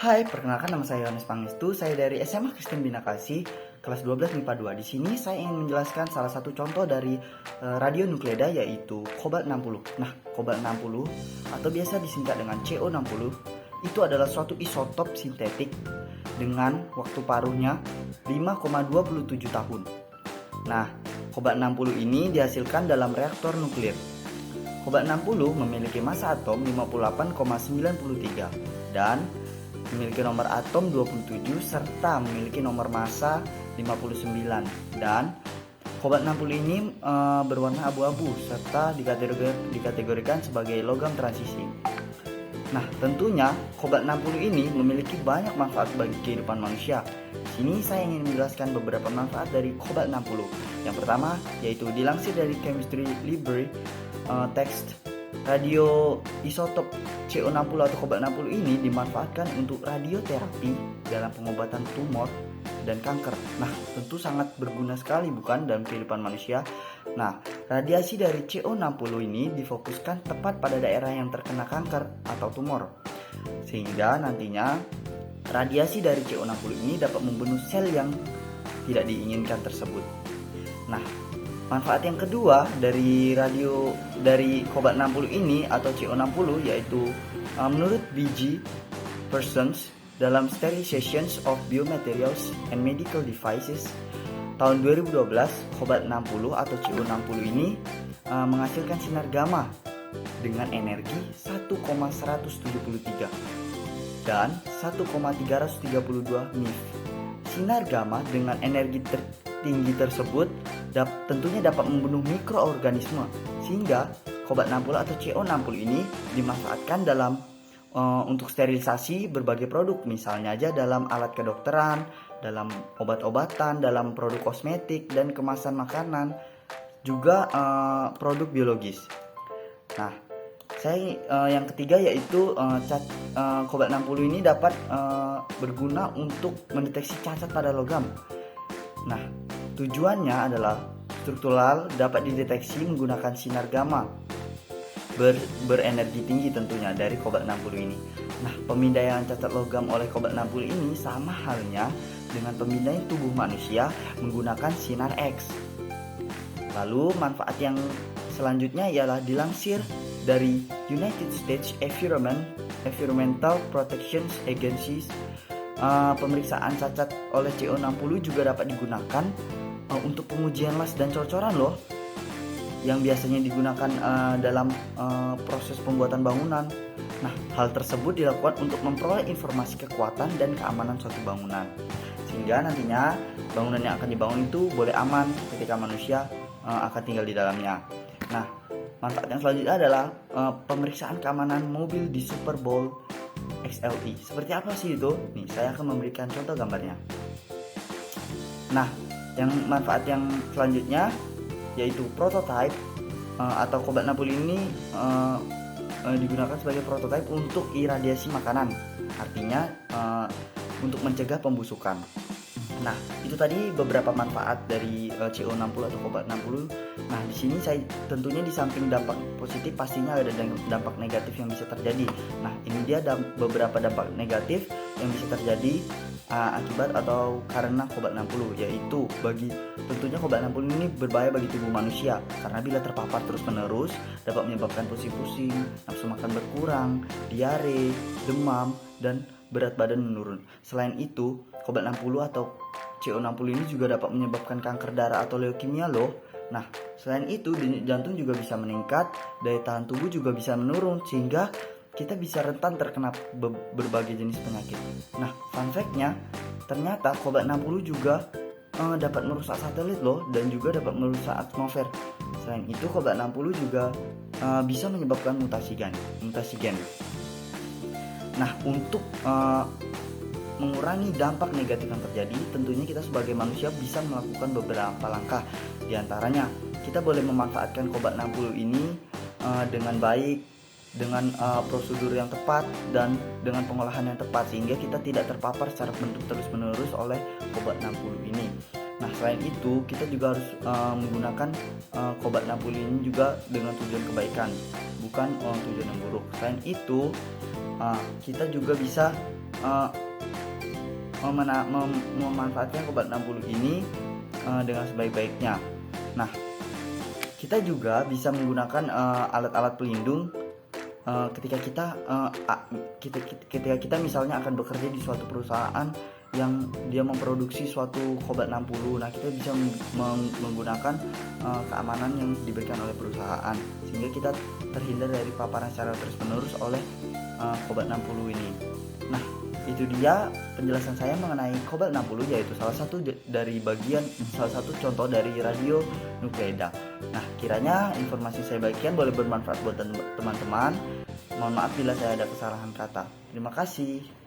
Hai, perkenalkan nama saya Yohanes Pangestu. Saya dari SMA Kristen Bina Kasih, kelas 12 MIPA 2. Di sini saya ingin menjelaskan salah satu contoh dari radio nukleida, yaitu kobalt 60. Nah, kobalt 60 atau biasa disingkat dengan CO60 itu adalah suatu isotop sintetik dengan waktu paruhnya 5,27 tahun. Nah, kobalt 60 ini dihasilkan dalam reaktor nuklir. Kobalt 60 memiliki massa atom 58,93 dan memiliki nomor atom 27 serta memiliki nomor massa 59. Dan kobalt 60 ini berwarna abu-abu serta dikategorikan sebagai logam transisi. Nah, tentunya kobalt 60 ini memiliki banyak manfaat bagi kehidupan manusia. Di sini saya ingin menjelaskan beberapa manfaat dari kobalt 60. Yang pertama yaitu dilansir dari Chemistry Library text, radio isotop CO60 atau kobalt 60 ini dimanfaatkan untuk radioterapi dalam pengobatan tumor dan kanker. Nah, tentu sangat berguna sekali bukan dalam kehidupan manusia. Nah, radiasi dari CO60 ini difokuskan tepat pada daerah yang terkena kanker atau tumor, sehingga nantinya radiasi dari CO60 ini dapat membunuh sel yang tidak diinginkan tersebut. Nah, manfaat yang kedua dari kobalt 60 ini atau CO60 yaitu menurut BG Persons dalam Sterilizations of Biomaterials and Medical Devices tahun 2012, kobalt 60 atau CO60 ini menghasilkan sinar gamma dengan energi 1,173 dan 1,332 MeV. Sinar gamma dengan energi tinggi tersebut tentunya dapat membunuh mikroorganisme, sehingga kobalt 60 atau CO60 ini dimanfaatkan dalam untuk sterilisasi berbagai produk, misalnya aja dalam alat kedokteran, dalam obat-obatan, dalam produk kosmetik dan kemasan makanan, juga produk biologis. Nah, yang ketiga yaitu kobalt 60 ini dapat berguna untuk mendeteksi cacat pada logam. Nah, tujuannya adalah struktural dapat dideteksi menggunakan sinar gamma berenergi tinggi tentunya dari kobalt 60 ini. Nah, pemindaian cacat logam oleh kobalt 60 ini sama halnya dengan pemindaian tubuh manusia menggunakan sinar X. Lalu manfaat yang selanjutnya ialah dilansir dari United States Environmental Protection Agency. Pemeriksaan cacat oleh CO60 juga dapat digunakan untuk pengujian las dan cor-coran loh, yang biasanya digunakan dalam proses pembuatan bangunan. Nah, hal tersebut dilakukan untuk memperoleh informasi kekuatan dan keamanan suatu bangunan, sehingga nantinya bangunan yang akan dibangun itu boleh aman ketika manusia akan tinggal di dalamnya. Nah, manfaat yang selanjutnya adalah pemeriksaan keamanan mobil di Super Bowl XLE. Seperti apa sih itu? Nih, saya akan memberikan contoh gambarnya. Nah, manfaat yang selanjutnya yaitu prototype atau kobalt 60 ini digunakan sebagai prototype untuk iradiasi makanan. Artinya untuk mencegah pembusukan. Nah, itu tadi beberapa manfaat dari CO60 atau kobalt 60. Nah, di sini saya tentunya di samping dampak positif pastinya ada dampak negatif yang bisa terjadi. Nah, ini dia beberapa dampak negatif yang bisa terjadi akibat atau karena kobalt 60, yaitu tentunya kobalt 60 ini berbahaya bagi tubuh manusia karena bila terpapar terus-menerus dapat menyebabkan pusing-pusing, nafsu makan berkurang, diare, demam, dan berat badan menurun. Selain itu, kobalt 60 atau CO60 ini juga dapat menyebabkan kanker darah atau leukemia loh. Nah, selain itu denyut jantung juga bisa meningkat, daya tahan tubuh juga bisa menurun, sehingga kita bisa rentan terkena berbagai jenis penyakit. Nah, fun fact-nya, ternyata kobalt 60 juga dapat merusak satelit loh, dan juga dapat merusak atmosfer. Selain itu, kobalt 60 juga bisa menyebabkan mutasi gen. Nah, untuk mengurangi dampak negatif yang terjadi, tentunya kita sebagai manusia bisa melakukan beberapa langkah. Di antaranya, kita boleh memanfaatkan kobalt 60 ini dengan baik, dengan prosedur yang tepat, dan dengan pengolahan yang tepat, sehingga kita tidak terpapar secara terus-menerus oleh kobalt 60 ini. Nah, selain itu kita juga harus menggunakan Cobalt 60 ini juga dengan tujuan kebaikan, bukan tujuan yang buruk. Selain itu kita juga bisa memanfaatkan Cobalt 60 ini dengan sebaik-baiknya. Nah, kita juga bisa menggunakan alat-alat pelindung ketika kita misalnya akan bekerja di suatu perusahaan yang dia memproduksi suatu Cobalt 60. Nah, kita bisa menggunakan keamanan yang diberikan oleh perusahaan sehingga kita terhindar dari paparan secara terus-menerus oleh Cobalt 60 ini. Nah, itu dia penjelasan saya mengenai Cobalt 60, yaitu salah satu contoh dari radio nukleida. Nah, kiranya informasi saya bagikan boleh bermanfaat buat teman-teman. Mohon maaf bila saya ada kesalahan kata. Terima kasih.